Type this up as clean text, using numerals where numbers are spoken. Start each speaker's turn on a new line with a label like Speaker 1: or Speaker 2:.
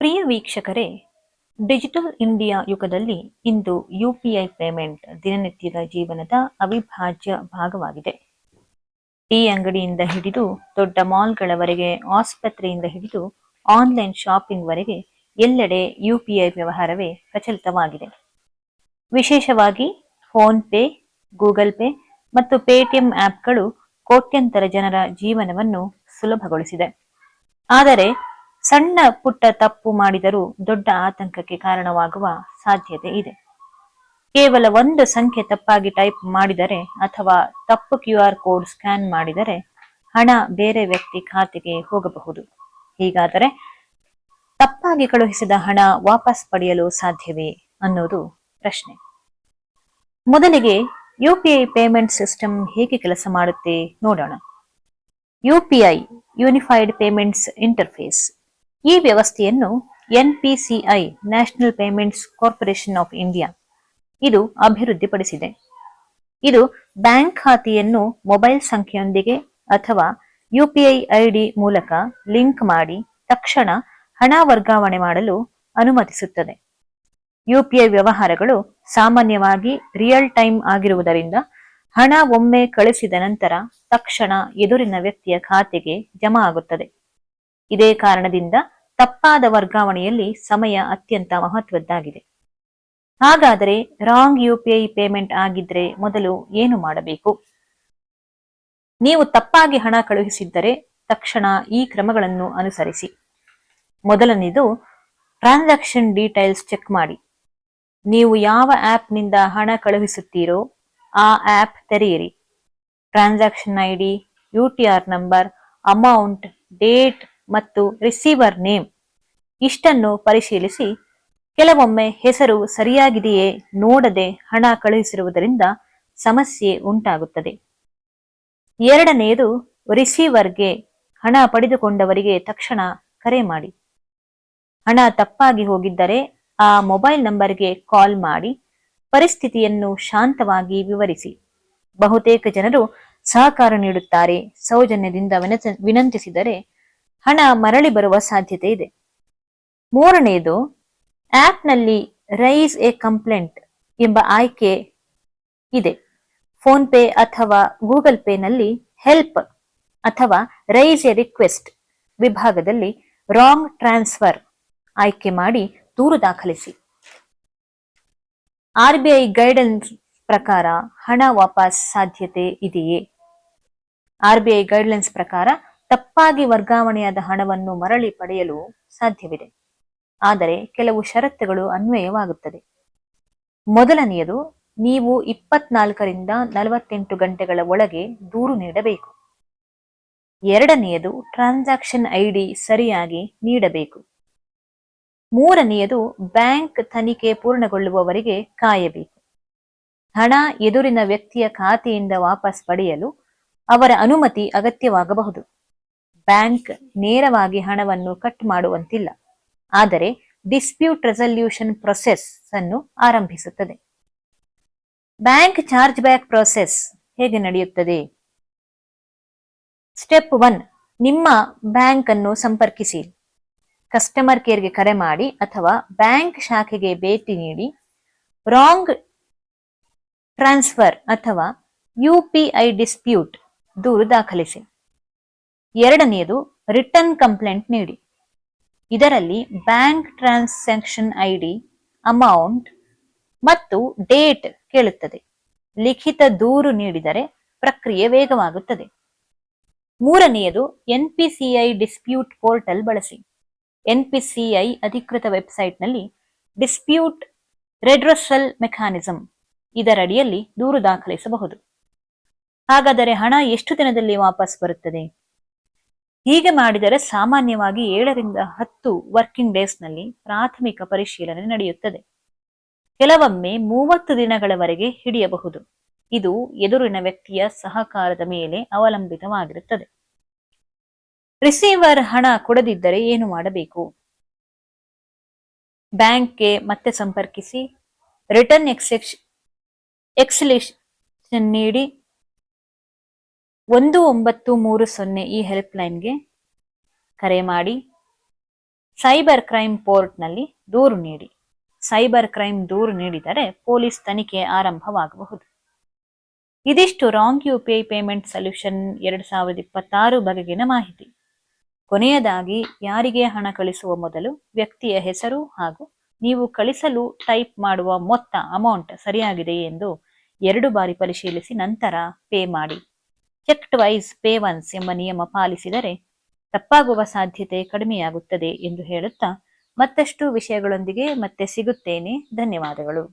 Speaker 1: ಪ್ರಿಯ ವೀಕ್ಷಕರೇ, digital India ಯುಗದಲ್ಲಿ ಇಂದು UPI payment ದಿನನಿತ್ಯದ ಜೀವನದ ಅವಿಭಾಜ್ಯ ಭಾಗವಾಗಿದೆ. ಟೀ ಅಂಗಡಿಯಿಂದ ಹಿಡಿದು ದೊಡ್ಡ ಮಾಲ್ಗಳವರೆಗೆ, ಆಸ್ಪತ್ರೆಯಿಂದ ಹಿಡಿದು ಆನ್ಲೈನ್ ಶಾಪಿಂಗ್ ವರೆಗೆ ಎಲ್ಲೆಡೆ ಯುಪಿಐ ವ್ಯವಹಾರವೇ ಪ್ರಚಲಿತವಾಗಿದೆ. ವಿಶೇಷವಾಗಿ ಫೋನ್ ಪೇ, ಗೂಗಲ್ ಪೇ ಮತ್ತು ಪೇಟಿಎಂ ಆಪ್ಗಳು ಕೋಟ್ಯಂತರ ಜನರ ಜೀವನವನ್ನು ಸುಲಭಗೊಳಿಸಿದೆ. ಆದರೆ ಸಣ್ಣ ಪುಟ್ಟ ತಪ್ಪು ಮಾಡಿದರೂ ದೊಡ್ಡ ಆತಂಕಕ್ಕೆ ಕಾರಣವಾಗುವ ಸಾಧ್ಯತೆ ಇದೆ. ಕೇವಲ ಒಂದು ಸಂಖ್ಯೆ ತಪ್ಪಾಗಿ ಟೈಪ್ ಮಾಡಿದರೆ ಅಥವಾ ತಪ್ಪು QR ಕೋಡ್ ಸ್ಕ್ಯಾನ್ ಮಾಡಿದರೆ ಹಣ ಬೇರೆ ವ್ಯಕ್ತಿ ಖಾತೆಗೆ ಹೋಗಬಹುದು. ಹೀಗಾದರೆ ತಪ್ಪಾಗಿ ಕಳುಹಿಸಿದ ಹಣ ವಾಪಸ್ ಪಡೆಯಲು ಸಾಧ್ಯವೇ ಅನ್ನೋದು ಪ್ರಶ್ನೆ. ಮೊದಲಿಗೆ ಯುಪಿಐ ಪೇಮೆಂಟ್ ಸಿಸ್ಟಮ್ ಹೇಗೆ ಕೆಲಸ ಮಾಡುತ್ತೆ ನೋಡೋಣ. UPI unified payments interface. ಈ ವ್ಯವಸ್ಥೆಯನ್ನು NPCI national payments corporation of India ಇದು ಅಭಿವೃದ್ಧಿಪಡಿಸಿದೆ. ಇದು ಬ್ಯಾಂಕ್ ಖಾತೆಯನ್ನು ಮೊಬೈಲ್ ಸಂಖ್ಯೆಯೊಂದಿಗೆ ಅಥವಾ UPI ID ಮೂಲಕ ಲಿಂಕ್ ಮಾಡಿ ತಕ್ಷಣ ಹಣ ವರ್ಗಾವಣೆ ಮಾಡಲು ಅನುಮತಿಸುತ್ತದೆ. UPI ವ್ಯವಹಾರಗಳು ಸಾಮಾನ್ಯವಾಗಿ ರಿಯಲ್ ಟೈಮ್ ಆಗಿರುವುದರಿಂದ ಹಣ ಒಮ್ಮೆ ಕಳಿಸಿದ ನಂತರ ತಕ್ಷಣ ಎದುರಿನ ವ್ಯಕ್ತಿಯ ಖಾತೆಗೆ ಜಮಾ ಆಗುತ್ತದೆ. ಇದೇ ಕಾರಣದಿಂದ ತಪ್ಪಾದ ವರ್ಗಾವಣೆಯಲ್ಲಿ ಸಮಯ ಅತ್ಯಂತ ಮಹತ್ವದ್ದಾಗಿದೆ. ಹಾಗಾದರೆ ರಾಂಗ್ UPI ಪೇಮೆಂಟ್ ಆಗಿದ್ರೆ ಮೊದಲು ಏನು ಮಾಡಬೇಕು? ನೀವು ತಪ್ಪಾಗಿ ಹಣ ಕಳುಹಿಸಿದ್ದರೆ ತಕ್ಷಣ ಈ ಕ್ರಮಗಳನ್ನು ಅನುಸರಿಸಿ. ಮೊದಲನೇದು, ಟ್ರಾನ್ಸಾಕ್ಷನ್ ಡೀಟೇಲ್ಸ್ ಚೆಕ್ ಮಾಡಿ. ನೀವು ಯಾವ ಆಪ್ನಿಂದ ಹಣ ಕಳುಹಿಸುತ್ತೀರೋ ಆ ಆಪ್ ತೆರೆಯಿರಿ. Transaction ID, UTR number, amount, date ಮತ್ತು ರಿಸೀವರ್ ನೇಮ್ ಇಷ್ಟನ್ನು ಪರಿಶೀಲಿಸಿ. ಕೆಲವೊಮ್ಮೆ ಹೆಸರು ಸರಿಯಾಗಿದೆಯೇ ನೋಡದೆ ಹಣ ಕಳುಹಿಸಿರುವುದರಿಂದ ಸಮಸ್ಯೆ ಉಂಟಾಗುತ್ತದೆ. ಎರಡನೆಯದು, ರಿಸೀವರ್ಗೆ ಹಣ ಪಡೆದುಕೊಂಡವರಿಗೆ ತಕ್ಷಣ ಕರೆ ಮಾಡಿ. ಹಣ ತಪ್ಪಾಗಿ ಹೋಗಿದ್ದರೆ ಆ ಮೊಬೈಲ್ ನಂಬರ್ಗೆ ಕಾಲ್ ಮಾಡಿ ಪರಿಸ್ಥಿತಿಯನ್ನು ಶಾಂತವಾಗಿ ವಿವರಿಸಿ. ಬಹುತೇಕ ಜನರು ಸಹಕಾರ ನೀಡುತ್ತಾರೆ. ಸೌಜನ್ಯದಿಂದ ವಿನಂತಿಸಿದರೆ ಹಣ ಮರಳಿ ಬರುವ ಸಾಧ್ಯತೆ ಇದೆ. ಮೂರನೆಯದು, ಆಪ್ನಲ್ಲಿ ರೈಸ್ ಎ ಕಂಪ್ಲೇಂಟ್ ಎಂಬ ಆಯ್ಕೆ ಇದೆ. ಫೋನ್ ಪೇ ಅಥವಾ ಗೂಗಲ್ ಪೇನಲ್ಲಿ ಹೆಲ್ಪ್ ಅಥವಾ ರೈಸ್ ಎ ರಿಕ್ವೆಸ್ಟ್ ವಿಭಾಗದಲ್ಲಿ ರಾಂಗ್ ಟ್ರಾನ್ಸ್ಫರ್ ಆಯ್ಕೆ ಮಾಡಿ ದೂರು ದಾಖಲಿಸಿ. RBI ಗೈಡ್ಲೈನ್ಸ್ ಪ್ರಕಾರ ಹಣ ವಾಪಸ್ ಸಾಧ್ಯತೆ ಇದೆಯೇ? RBI ಗೈಡ್ಲೈನ್ಸ್ ಪ್ರಕಾರ ತಪ್ಪಾಗಿ ವರ್ಗಾವಣೆಯಾದ ಹಣವನ್ನು ಮರಳಿ ಪಡೆಯಲು ಸಾಧ್ಯವಿದೆ. ಆದರೆ ಕೆಲವು ಷರತ್ತುಗಳು ಅನ್ವಯವಾಗುತ್ತದೆ. ಮೊದಲನೆಯದು, ನೀವು 24ರಿಂದ 48 ಗಂಟೆಗಳ ಒಳಗೆ ದೂರು ನೀಡಬೇಕು. ಎರಡನೆಯದು, ಟ್ರಾನ್ಸಾಕ್ಷನ್ ID ಸರಿಯಾಗಿ ನೀಡಬೇಕು. ಮೂರನೆಯದು, ಬ್ಯಾಂಕ್ ತನಿಖೆ ಪೂರ್ಣಗೊಳ್ಳುವವರೆಗೆ ಕಾಯಬೇಕು. ಹಣ ಎದುರಿನ ವ್ಯಕ್ತಿಯ ಖಾತೆಯಿಂದ ವಾಪಸ್ ಪಡೆಯಲು ಅವರ ಅನುಮತಿ ಅಗತ್ಯವಾಗಬಹುದು. ಬ್ಯಾಂಕ್ ನೇರವಾಗಿ ಹಣವನ್ನು ಕಟ್ ಮಾಡುವಂತಿಲ್ಲ, ಆದರೆ ಡಿಸ್ಪ್ಯೂಟ್ ರೆಸಲ್ಯೂಷನ್ ಪ್ರೊಸೆಸ್ ಅನ್ನು ಆರಂಭಿಸುತ್ತದೆ. ಬ್ಯಾಂಕ್ ಚಾರ್ಜ್ ಬ್ಯಾಕ್ ಪ್ರೊಸೆಸ್ ಹೇಗೆ ನಡೆಯುತ್ತದೆ? ಸ್ಟೆಪ್ 1, ನಿಮ್ಮ ಬ್ಯಾಂಕ್ ಅನ್ನು ಸಂಪರ್ಕಿಸಿ. ಕಸ್ಟಮರ್ ಕೇರ್ಗೆ ಕರೆ ಮಾಡಿ ಅಥವಾ ಬ್ಯಾಂಕ್ ಶಾಖೆಗೆ ಭೇಟಿ ನೀಡಿ ರಾಂಗ್ ಟ್ರಾನ್ಸ್ಫರ್ ಅಥವಾ UPI ಡಿಸ್ಪ್ಯೂಟ್ ದೂರು ದಾಖಲಿಸಿ. ಎರಡನೆಯದು, ರಿಟರ್ನ್ ಕಂಪ್ಲೇಂಟ್ ನೀಡಿ. ಇದರಲ್ಲಿ ಬ್ಯಾಂಕ್ ಟ್ರಾನ್ಸಾಕ್ಷನ್ ID, ಅಮೌಂಟ್ ಮತ್ತು ಡೇಟ್ ಕೇಳುತ್ತದೆ. ಲಿಖಿತ ದೂರು ನೀಡಿದರೆ ಪ್ರಕ್ರಿಯೆ ವೇಗವಾಗುತ್ತದೆ. ಮೂರನೆಯದು, NPCI ಡಿಸ್ಪ್ಯೂಟ್ ಪೋರ್ಟಲ್ ಬಳಸಿ. NPCI ಅಧಿಕೃತ ವೆಬ್ಸೈಟ್ನಲ್ಲಿ ಡಿಸ್ಪ್ಯೂಟ್ ರೆಡ್ರೆಸಲ್ ಮೆಕ್ಯಾನಿಸಮ್ ಇದರಡಿಯಲ್ಲಿ ದೂರು ದಾಖಲಿಸಬಹುದು. ಹಾಗಾದರೆ ಹಣ ಎಷ್ಟು ದಿನದಲ್ಲಿ ವಾಪಸ್ ಬರುತ್ತದೆ? ಹೀಗೆ ಮಾಡಿದರೆ ಸಾಮಾನ್ಯವಾಗಿ 7ರಿಂದ 10 ವರ್ಕಿಂಗ್ ಡೇಸ್ನಲ್ಲಿ ಪ್ರಾಥಮಿಕ ಪರಿಶೀಲನೆ ನಡೆಯುತ್ತದೆ. ಕೆಲವೊಮ್ಮೆ 30 ದಿನಗಳವರೆಗೆ ಹಿಡಿಯಬಹುದು. ಇದು ಎದುರಿನ ವ್ಯಕ್ತಿಯ ಸಹಕಾರದ ಮೇಲೆ ಅವಲಂಬಿತವಾಗಿರುತ್ತದೆ. ರಿಸೀವರ್ ಹಣ ಕೊಡದಿದ್ದರೆ ಏನು ಮಾಡಬೇಕು? ಬ್ಯಾಂಕ್ಗೆ ಮತ್ತೆ ಸಂಪರ್ಕಿಸಿ. ರಿಟರ್ನ್ ಎಕ್ಸಲೇಷನ್ ನೀಡಿ 1930 ಈ ಹೆಲ್ಪ್ ಲೈನ್ಗೆ ಕರೆ ಮಾಡಿ. ಸೈಬರ್ ಕ್ರೈಮ್ ಪೋರ್ಟ್ನಲ್ಲಿ ದೂರು ನೀಡಿ. ಸೈಬರ್ ಕ್ರೈಮ್ ದೂರು ನೀಡಿದರೆ ಪೊಲೀಸ್ ತನಿಖೆ ಆರಂಭವಾಗಬಹುದು. ಇದಿಷ್ಟು ರಾಂಗ್ UPI ಪೇಮೆಂಟ್ ಸೊಲ್ಯೂಷನ್ 2026 ಬಗೆಗಿನ ಮಾಹಿತಿ. ಕೊನೆಯದಾಗಿ, ಯಾರಿಗೆ ಹಣ ಕಳಿಸುವ ಮೊದಲು ವ್ಯಕ್ತಿಯ ಹೆಸರು ಹಾಗೂ ನೀವು ಕಳಿಸಲು ಟೈಪ್ ಮಾಡುವ ಮೊತ್ತ ಅಮೌಂಟ್ ಸರಿಯಾಗಿದೆಯೇ ಎಂದು 2 ಬಾರಿ ಪರಿಶೀಲಿಸಿ ನಂತರ ಪೇ ಮಾಡಿ. ಚೆಕ್ ಟ್ವೈಸ್ ಪೇ ಒನ್ಸ್ ಎಂಬ ನಿಯಮ ಪಾಲಿಸಿದರೆ ತಪ್ಪಾಗುವ ಸಾಧ್ಯತೆ ಕಡಿಮೆಯಾಗುತ್ತದೆ ಎಂದು ಹೇಳುತ್ತಾ ಮತ್ತಷ್ಟು ವಿಷಯಗಳೊಂದಿಗೆ ಮತ್ತೆ ಸಿಗುತ್ತೇನೆ. ಧನ್ಯವಾದಗಳು.